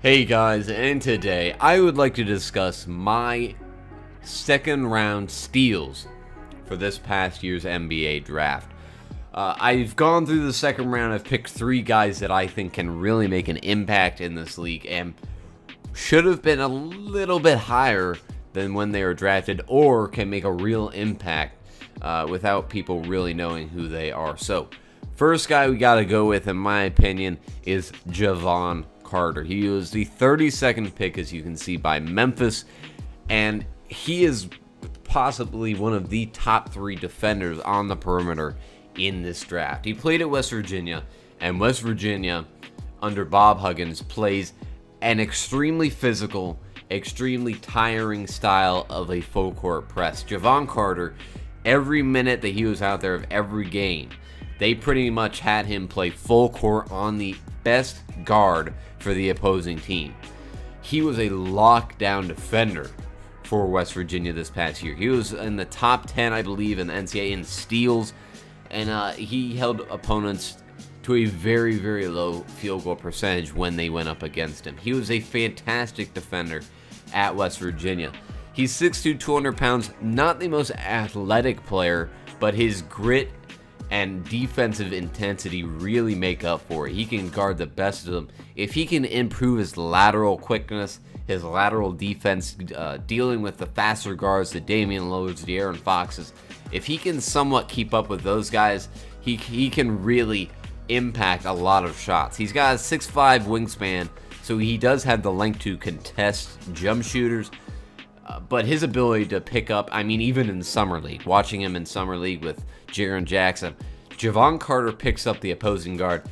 Hey guys, and today I would like to discuss my second round steals for this past year's NBA draft. I've gone through the second round. I've picked 3 guys that I think can really make an impact in this league and should have been a little bit higher than when they were drafted, or can make a real impact without people really knowing who they are. So, first guy we got to go with, in my opinion, is Javon Carter. He was the 32nd pick, as you can see, by Memphis, and he is possibly one of the top 3 defenders on the perimeter in this draft. He played at West Virginia, and West Virginia, under Bob Huggins, plays an extremely physical, extremely tiring style of a full court press. Javon Carter, every minute that he was out there of every game, they pretty much had him play full court on the best guard for the opposing team. He was a lockdown defender for West Virginia this past year. He was in the top 10, I believe, in the NCAA in steals, and he held opponents to a very, very low field goal percentage when they went up against him. He was a fantastic defender at West Virginia. He's 6'2", 200 pounds, not the most athletic player, but his grit and defensive intensity really make up for it. He can guard the best of them. If he can improve his lateral quickness, his lateral defense, dealing with the faster guards, the Damian Lillards, the Aaron Foxes, if he can somewhat keep up with those guys, he can really impact a lot of shots. He's got a 6'5" wingspan, so he does have the length to contest jump shooters. But his ability to pick up, I mean, even in Summer League, watching him in Summer League with Jaren Jackson, Javon Carter picks up the opposing guard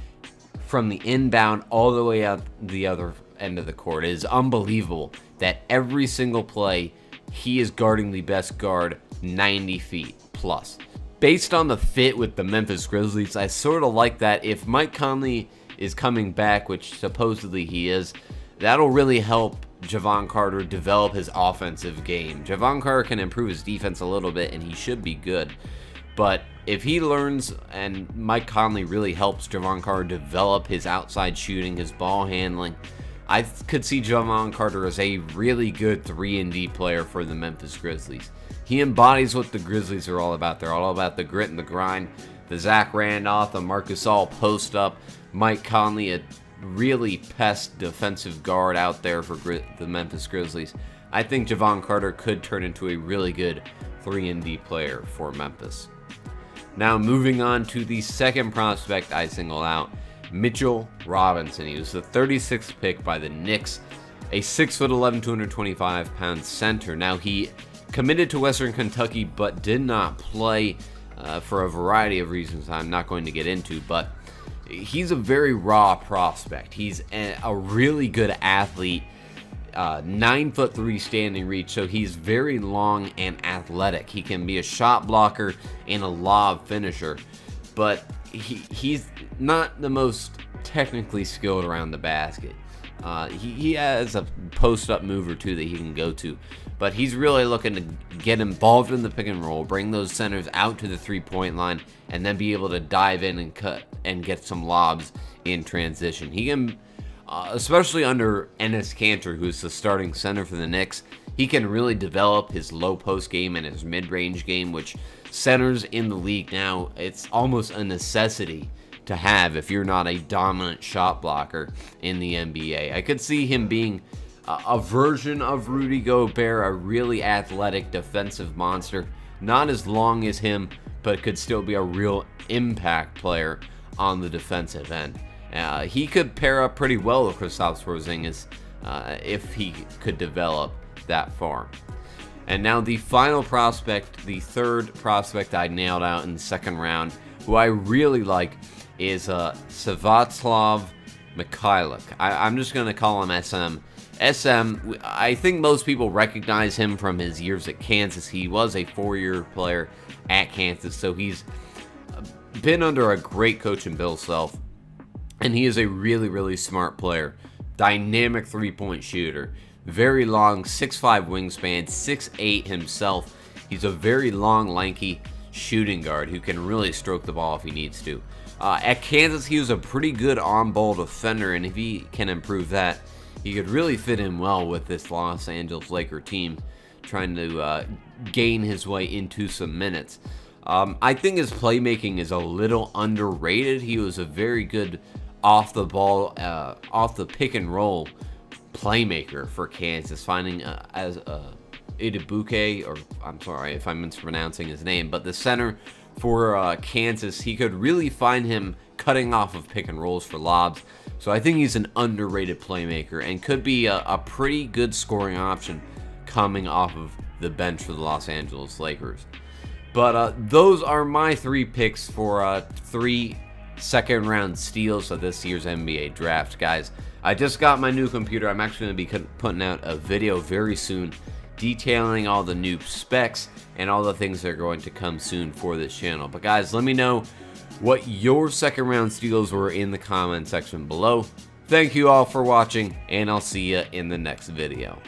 from the inbound all the way out the other end of the court. It is unbelievable that every single play, he is guarding the best guard 90 feet plus. Based on the fit with the Memphis Grizzlies, I sort of like that. If Mike Conley is coming back, which supposedly he is, that'll really help Javon Carter develop his offensive game. Javon Carter can improve his defense a little bit, and he should be good. But if he learns, and Mike Conley really helps Javon Carter develop his outside shooting, his ball handling, I could see Javon Carter as a really good 3-and-D player for the Memphis Grizzlies. He embodies what the Grizzlies are all about. They're all about the grit and the grind. The Zach Randolph, the Marcus All post up, Mike Conley, a really pest defensive guard out there for the Memphis Grizzlies. I think Javon Carter could turn into a really good 3-and-D player for Memphis. Now moving on to the second prospect I single out, Mitchell Robinson. He was the 36th pick by the Knicks, a 6'11", 225-pound center. Now he committed to Western Kentucky but did not play for a variety of reasons I'm not going to get into, but he's a very raw prospect. He's a really good athlete, 9'3" standing reach, so he's very long and athletic. He can be a shot blocker and a lob finisher, but he's not the most technically skilled around the basket. He has a post-up move or two that he can go to, but he's really looking to get involved in the pick and roll, bring those centers out to the three-point line, and then be able to dive in and cut and get some lobs in transition. He can, especially under Enes Kanter, who's the starting center for the Knicks, he can really develop his low post game and his mid-range game, which centers in the league now, it's almost a necessity to have if you're not a dominant shot blocker in the NBA. I could see him being a version of Rudy Gobert, a really athletic defensive monster, not as long as him, but could still be a real impact player on the defensive end. He could pair up pretty well with Kristaps Porzingis if he could develop that far. And now the final prospect, the third prospect I nailed out in the second round, who I really like, is Sviatoslav Mikhailuk. I'm just going to call him SM. SM, I think most people recognize him from his years at Kansas. He was a 4-year player at Kansas, so he's been under a great coach in Bill Self, and he is a really, really smart player. Dynamic three-point shooter. Very long, 6'5" wingspan, 6'8" himself. He's a very long, lanky shooting guard who can really stroke the ball if he needs to. At Kansas, he was a pretty good on-ball defender, and if he can improve that, he could really fit in well with this Los Angeles Laker team, trying to gain his way into some minutes. I think his playmaking is a little underrated. He was a very good off the ball, off the pick and roll playmaker for Kansas, finding as Idibuke, or I'm sorry if I'm mispronouncing his name, but the center for Kansas, he could really find him cutting off of pick and rolls for lobs. So I think he's an underrated playmaker and could be a pretty good scoring option coming off of the bench for the Los Angeles Lakers. But those are my 3 picks for 3 second-round steals of this year's NBA draft, guys. I just got my new computer. I'm actually going to be putting out a video very soon detailing all the new specs and all the things that are going to come soon for this channel. But guys, let me know what your second-round steals were in the comment section below. Thank you all for watching, and I'll see you in the next video.